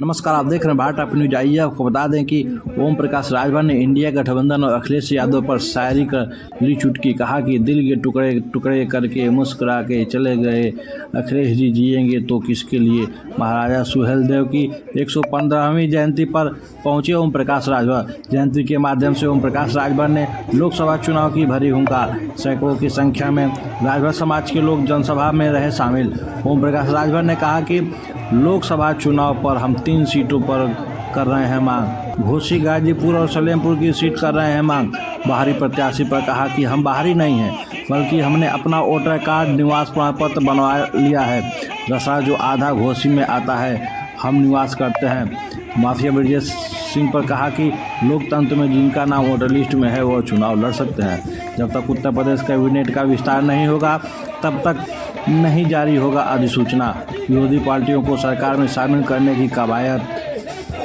नमस्कार, आप देख रहे हैं भारत टॉप न्यूज। आइए आपको बता दें कि ओम प्रकाश राजभर ने इंडिया गठबंधन और अखिलेश यादव पर शायरी कर ली चुटकी। कहा कि दिल के टुकड़े टुकड़े करके मुस्कुरा के चले गए अखिलेश जी, जिएंगे तो किसके लिए। महाराजा सुहेलदेव की 115वीं जयंती पर पहुंचे ओम प्रकाश राजभर। जयंती के माध्यम से ओम प्रकाश राजभर ने लोकसभा चुनाव की भरी हुंकार। सैकड़ों की संख्या में राजभर समाज के लोग जनसभा में रहे शामिल। ओम प्रकाश राजभर ने कहा कि लोकसभा चुनाव पर हम 3 सीटों पर कर रहे हैं मांग। घोसी, गाजीपुर और सलेमपुर की सीट कर रहे हैं मांग। बाहरी प्रत्याशी पर कहा कि हम बाहरी नहीं हैं, बल्कि हमने अपना वोटर कार्ड, निवास प्रमाण पत्र बनवा लिया है। रसा जो आधा घोसी में आता है, हम निवास करते हैं। माफिया ब्रजेश सिंह पर कहा कि लोकतंत्र में जिनका नाम वोटर लिस्ट में है वो चुनाव लड़ सकते हैं। जब तक उत्तर प्रदेश कैबिनेट का विस्तार नहीं होगा तब तक नहीं जारी होगा अधिसूचना। विरोधी पार्टियों को सरकार में शामिल करने की कवायद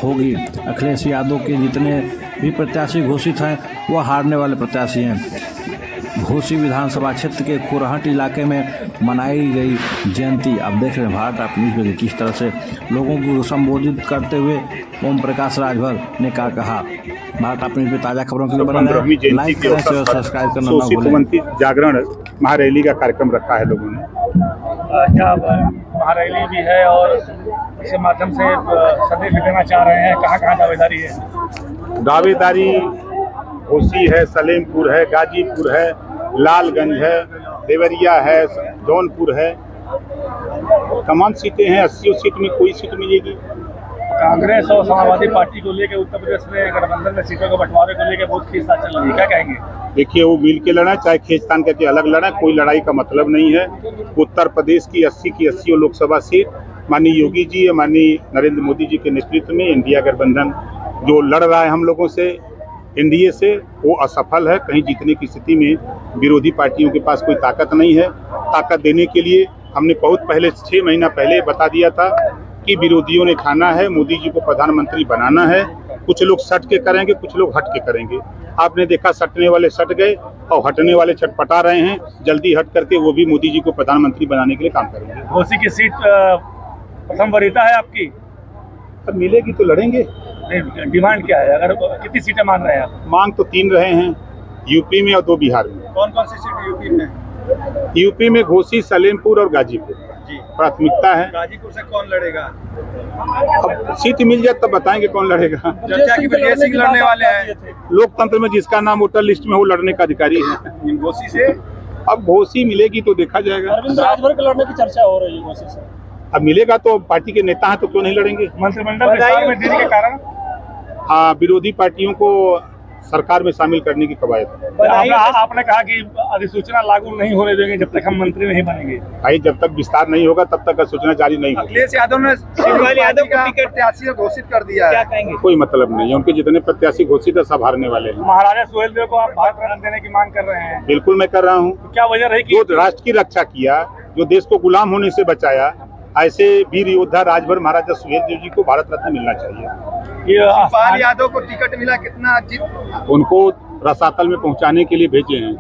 होगी। अखिलेश यादव के जितने भी प्रत्याशी घोषित हैं वह हारने वाले प्रत्याशी हैं। घोसी विधानसभा क्षेत्र के खुरहट इलाके में मनाई गई जयंती। अब देख रहे हैं भारत टॉप न्यूज में किस तरह से लोगों को संबोधित करते हुए ओम प्रकाश राजभर ने क्या कहा। भारत टॉप न्यूज में ताज़ा खबरों के लिए बना रहे, लाइक करें, सब्सक्राइब करना न भूलें। जागरण महारैली का कार्यक्रम रखा है लोगों ने। क्या महारैली भी है और इसके माध्यम से संदेश भी देना चाह रहे हैं। कहाँ दावेदारी है? दावेदारी घोसी है, सलेमपुर है, गाजीपुर है, लालगंज है, देवरिया है, जौनपुर है। तमाम सीटें हैं। 80 सीट में कोई सीट मिलेगी। कांग्रेस और समाजवादी पार्टी को लेकर उत्तर प्रदेश में गठबंधन में सीटों के बंटवारे को लेकर बहुत खींचतान चल रही है, क्या कहेंगे? देखिए, वो मिल के लड़ा, चाहे खींचतान करके अलग लड़ा, कोई लड़ाई का मतलब नहीं है। उत्तर प्रदेश की 80 की 80 लोकसभा सीट माननीय योगी जी या माननीय नरेंद्र मोदी जी के नेतृत्व में इंडिया गठबंधन जो लड़ रहा है हम लोगों से, एनडीए से, वो असफल है। कहीं जीतने की स्थिति में विरोधी पार्टियों के पास कोई ताकत नहीं है। ताकत देने के लिए हमने बहुत पहले 6 महीना पहले बता दिया था कि विरोधियों ने खाना है, मोदी जी को प्रधानमंत्री बनाना है। कुछ लोग सट के करेंगे, कुछ लोग हट के करेंगे। आपने देखा, सटने वाले सट गए और हटने वाले छटपटा रहे हैं। जल्दी हट करके वो भी मोदी जी को प्रधानमंत्री बनाने के लिए काम करेंगे। घोसी की सीट प्रथम वरीयता है आपकी? अब मिलेगी तो लड़ेंगे। डिमांड क्या है? अगर कितनी सीटें मांग रहे हैं आप? मांग तो 3 रहे हैं, यूपी में और 2 बिहार में। कौन कौन सी सीट यूपी में? यूपी में घोसी, सलेमपुर और गाजीपुर प्राथमिकता है। गाजीपुर से कौन लड़ेगा? अब सीट मिल जाए तब बताएंगे कौन लड़ेगा। चर्चा की ब्रजेश सिंह लड़ने वाले हैं। लोकतंत्र में जिसका नाम वोटर लिस्ट में वो लड़ने का अधिकारी है। घोसी से अब घोसी मिलेगी तो देखा जाएगा। अरविंद राजभर के लड़ने की चर्चा हो रही है घोसी से। अब मिलेगा तो पार्टी के नेता हैं तो क्यों नहीं लड़ेंगे। मंत्रिमंडल विस्तार में देरी के कारण हाँ, विरोधी पार्टियों को सरकार में शामिल करने की कवायद। आपने कहा कि अधिसूचना लागू नहीं होने देंगे जब तक हम मंत्री नहीं बनेंगे। भाई, जब तक विस्तार नहीं होगा तब तक सूचना जारी नहीं होगी। अखिलेश यादव ने शिवलाल यादव को टिकट प्रत्याशी घोषित कर दिया है, क्या कहेंगे? कोई मतलब नहीं है। उनके जितने प्रत्याशी घोषित है सब हारने वाले हैं। महाराजा सुहेलदेव को आप भारत रत्न देने की मांग कर रहे हैं? बिल्कुल मैं कर रहा हूँ। क्या वजह रही कि जो राष्ट्र की रक्षा किया, जो देश को गुलाम होने से बचाया, ऐसे वीर योद्धा राजभर महाराजा सुहेलदेव जी को भारत रत्न मिलना चाहिए। शिवपाल यादव को टिकट मिला, कितना उनको रसातल में पहुंचाने के लिए भेजे हैं।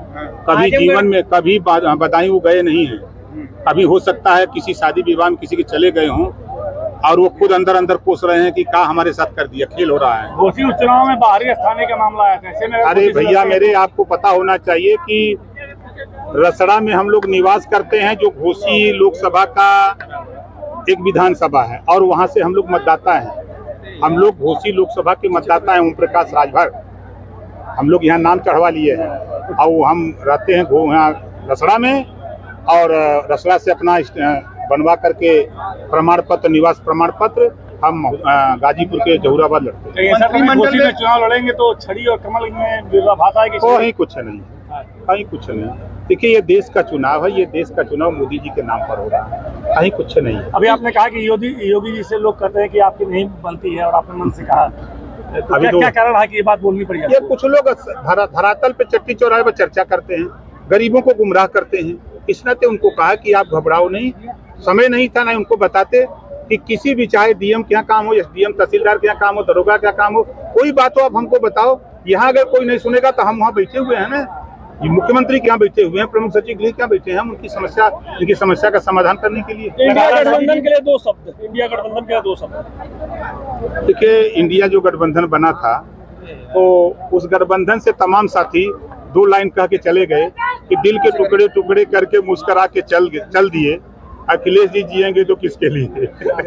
कभी जीवन में कभी बदायूं वो गए नहीं हैं। कभी हो सकता है किसी शादी विवाह में किसी के चले गए हों और वो खुद अंदर अंदर कोस रहे हैं कि क्या हमारे साथ कर दिया, खेल हो रहा है। घोसी उपचुनाव में बाहरी स्थानीय का मामला आया था, ऐसे में अरे भैया मेरे, आपको पता होना चाहिए कि रसड़ा में हम लोग निवास करते हैं, जो घोसी लोकसभा का एक विधानसभा है और वहाँ से हम लोग मतदाता हैं। हम लोग घोसी लोकसभा के मतदाता हैं। ओम प्रकाश राजभर हम लोग यहाँ नाम चढ़वा लिए हैं और हम रहते हैं यहाँ रसड़ा में, और रसड़ा से अपना बनवा करके प्रमाण पत्र, निवास प्रमाण पत्र हम गाजीपुर के जहूराबाद लड़ते हैं। मंत्रिमंडल में चुनाव लड़ेंगे तो छड़ी और कमल में विरोधाभास आएगी? कहीं कुछ नहीं, कहीं कुछ नहीं। देखिए, ये देश का चुनाव है, ये देश का चुनाव मोदी जी के नाम पर हो रहा है, कहीं कुछ नहीं। अभी आपने कहा कि योगी जी से लोग कहते हैं कि आपकी नहीं बनती है और आपने मन से कहा, तो अभी क्या कारण है कि ये बात बोलनी पड़ी? ये कुछ लोग धरातल पे चट्टी चौराहे पर चर्चा करते हैं, गरीबों को गुमराह करते हैं। इस नाते उनको कहा कि आप घबराओ नहीं। समय नहीं था, ना उनको बताते कि किसी भी, चाहे डीएम क्या काम हो, एसडीएम तहसीलदार क्या काम हो, दरोगा क्या काम हो, कोई बात हो आप हमको बताओ। यहाँ अगर कोई नहीं सुनेगा तो हम वहाँ बैठे हुए हैं ना। ये मुख्यमंत्री क्या बैठे हुए हैं, प्रमुख सचिव गृह क्या बैठे हैं, हम उनकी समस्या का समाधान करने के लिए। इंडिया गठबंधन के लिए 2 शब्द। देखिए, इंडिया जो गठबंधन बना था तो उस गठबंधन से तमाम साथी 2 लाइन कह के चले गए कि दिल के टुकड़े टुकड़े करके मुस्करा के चल दिए। अखिलेश जी जिएंगे तो किसके लिए